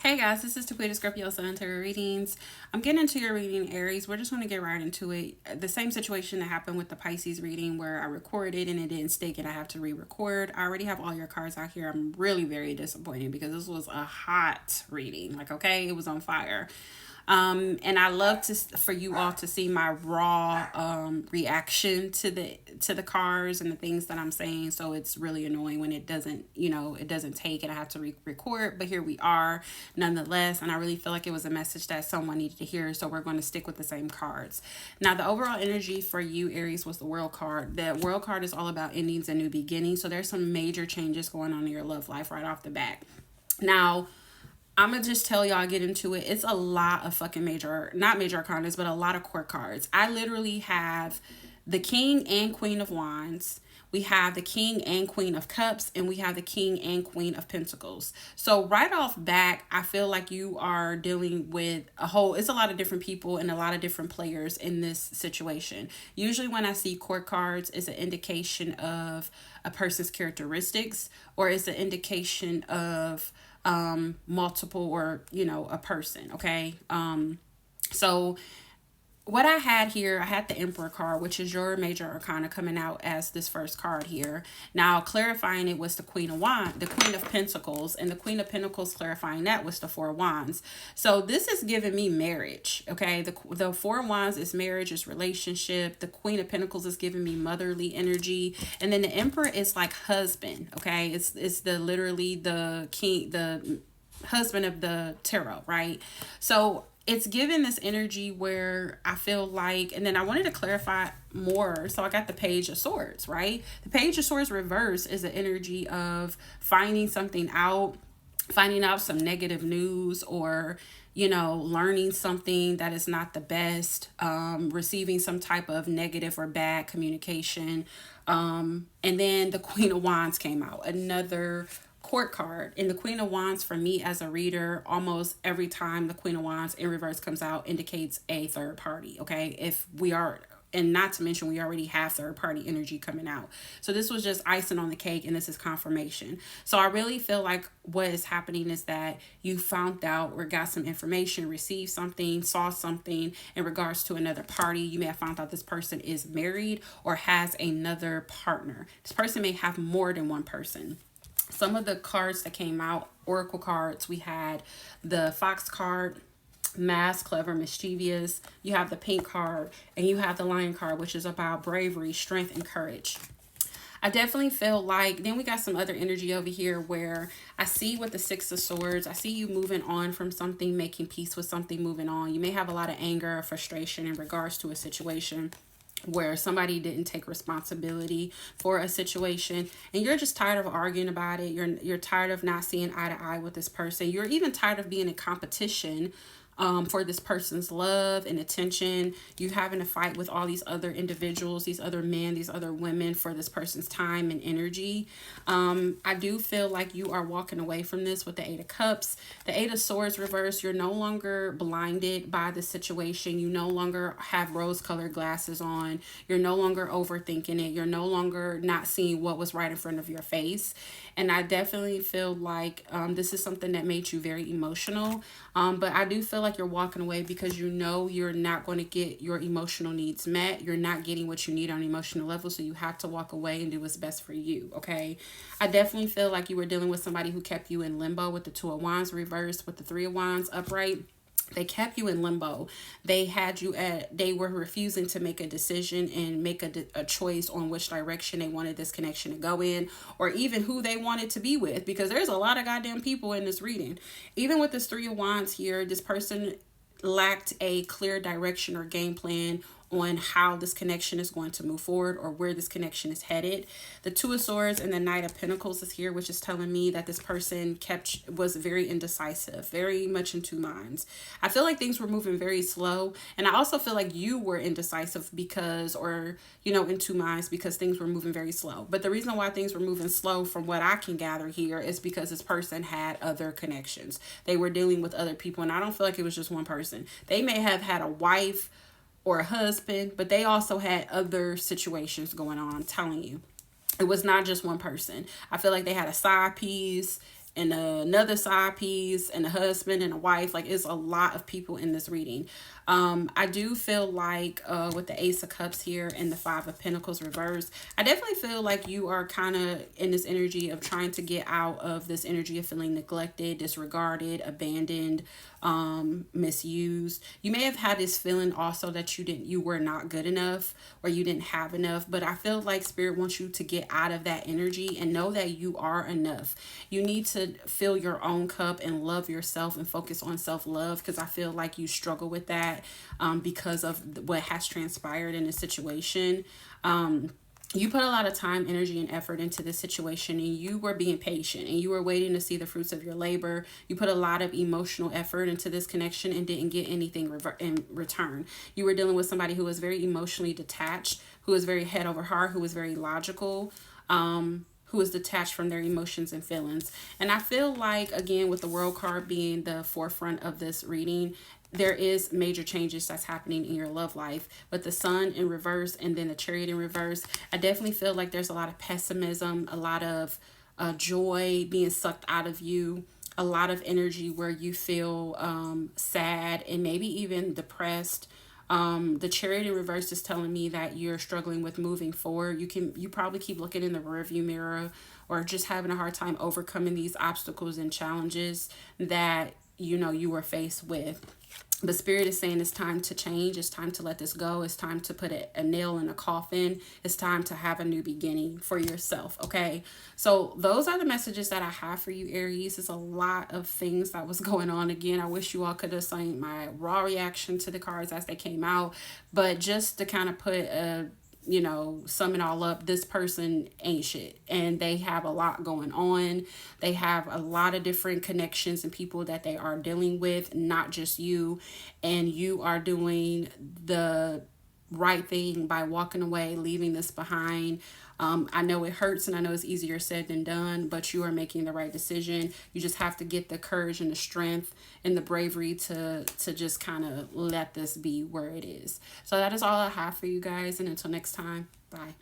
Hey guys, this is Taquita Scorpio Sun Tarot readings. I'm getting into your reading, Aries. We're just going to get right into it. The same situation that happened with the Pisces reading where I recorded and it didn't stick and I have to re-record. I already have all your cards out here. I'm really very disappointed because this was a hot reading. Like, okay, it was on fire. And I love for you all to see my raw reaction to the cars and the things that I'm saying. So it's really annoying when it doesn't, it doesn't take and I have to record. But here we are, nonetheless. And I really feel like it was a message that someone needed to hear. So we're going to stick with the same cards. Now, the overall energy for you, Aries, was the World card. The World card is all about endings and new beginnings. So there's some major changes going on in your love life right off the bat. Now, I'm gonna just tell y'all, get into it. It's a lot of fucking not major arcanas, but a lot of court cards. I literally have the King and Queen of Wands. We have the King and Queen of Cups, and we have the King and Queen of Pentacles. So right off back, I feel like you are dealing with it's a lot of different people and a lot of different players in this situation. Usually when I see court cards, it's an indication of a person's characteristics, or it's an indication of multiple, or a person. Okay. So what I had here, I had the Emperor card, which is your major arcana, coming out as this first card here. Now, clarifying it was the Queen of Wands, the Queen of Pentacles, and the Queen of Pentacles clarifying that was the Four of Wands. So this is giving me marriage, okay? The Four of Wands is marriage, is relationship. The Queen of Pentacles is giving me motherly energy, and then the Emperor is like husband, okay? It's literally the king, the husband of the tarot, right? So it's given this energy where I feel like, and then I wanted to clarify more. So I got the Page of Swords, right? The Page of Swords reverse is the energy of finding something out, finding out some negative news, or learning something that is not the best, receiving some type of negative or bad communication. And then the Queen of Wands came out, another court card. And the Queen of Wands, for me as a reader, almost every time the Queen of Wands in reverse comes out, indicates a third party. Okay, if we are, and not to mention we already have third party energy coming out. So this was just icing on the cake, and this is confirmation. So I really feel like what is happening is that you found out or got some information, received something, saw something in regards to another party. You may have found out this person is married or has another partner. This person may have more than one person. Some of the cards that came out, oracle cards, we had the Fox card, Mask, Clever, Mischievous. You have the Pink card, and you have the Lion card, which is about bravery, strength, and courage. I definitely feel like, then we got some other energy over here where I see with the Six of Swords, I see you moving on from something, making peace with something, moving on. You may have a lot of anger or frustration in regards to a situation where somebody didn't take responsibility for a situation, and you're just tired of arguing about it. You're tired of not seeing eye to eye with this person. You're even tired of being in competition for this person's love and attention. You having to fight with all these other individuals, these other men, these other women, for this person's time and energy. I do feel like you are walking away from this with the Eight of Cups. The Eight of Swords reverse, you're no longer blinded by the situation. You no longer have rose-colored glasses on. You're no longer overthinking it. You're no longer not seeing what was right in front of your face. And I definitely feel like this is something that made you very emotional. But I do feel like you're walking away because you're not going to get your emotional needs met. You're not getting what you need on an emotional level. So you have to walk away and do what's best for you. Okay. I definitely feel like you were dealing with somebody who kept you in limbo with the Two of Wands reversed, with the Three of Wands upright. They kept you in limbo. They had you they were refusing to make a decision and make a choice on which direction they wanted this connection to go in, or even who they wanted to be with, because there's a lot of goddamn people in this reading. Even with this Three of Wands here, this person lacked a clear direction or game plan on how this connection is going to move forward or where this connection is headed. The Two of Swords and the Knight of Pentacles is here, which is telling me that this person was very indecisive, very much in two minds. I feel like things were moving very slow, and I also feel like you were indecisive because, or in two minds, because things were moving very slow. But the reason why things were moving slow, from what I can gather here, is because this person had other connections. They were dealing with other people, and I don't feel like it was just one person. They may have had a wife or a husband, but they also had other situations going on. I'm telling you, it was not just one person. I feel like they had a side piece, and another side piece and a husband and a wife. Like, it's a lot of people in this reading. I do feel like with the Ace of Cups here and the Five of Pentacles reversed, I definitely feel like you are kind of in this energy of trying to get out of this energy of feeling neglected, disregarded, abandoned, misused. You may have had this feeling also that you were not good enough, or you didn't have enough, but I feel like Spirit wants you to get out of that energy and know that you are enough. You need to fill your own cup and love yourself and focus on self-love, because I feel like you struggle with that because of what has transpired in the situation. You put a lot of time, energy, and effort into this situation, and you were being patient and you were waiting to see the fruits of your labor. You put a lot of emotional effort into this connection and didn't get anything in return. You were dealing with somebody who was very emotionally detached, who was very head over heart, who was very logical, who is detached from their emotions and feelings. And I feel like, again, with the World card being the forefront of this reading, there is major changes that's happening in your love life. But the Sun in reverse and then the Chariot in reverse, I definitely feel like there's a lot of pessimism, a lot of joy being sucked out of you, a lot of energy where you feel sad and maybe even depressed. The Chariot in reverse is telling me that you're struggling with moving forward. You probably keep looking in the rearview mirror, or just having a hard time overcoming these obstacles and challenges that you were faced with. But Spirit is saying it's time to change. It's time to let this go. It's time to put a nail in a coffin. It's time to have a new beginning for yourself, okay? So those are the messages that I have for you, Aries. It's a lot of things that was going on. Again, I wish you all could have seen my raw reaction to the cards as they came out. But just to kind of put a sum it all up, this person ain't shit, and they have a lot going on. They have a lot of different connections and people that they are dealing with, not just you. And you are doing the right thing by walking away, leaving this behind. I know it hurts, and I know it's easier said than done, but you are making the right decision. You just have to get the courage and the strength and the bravery to just kind of let this be where it is. So that is all I have for you guys, and until next time, bye.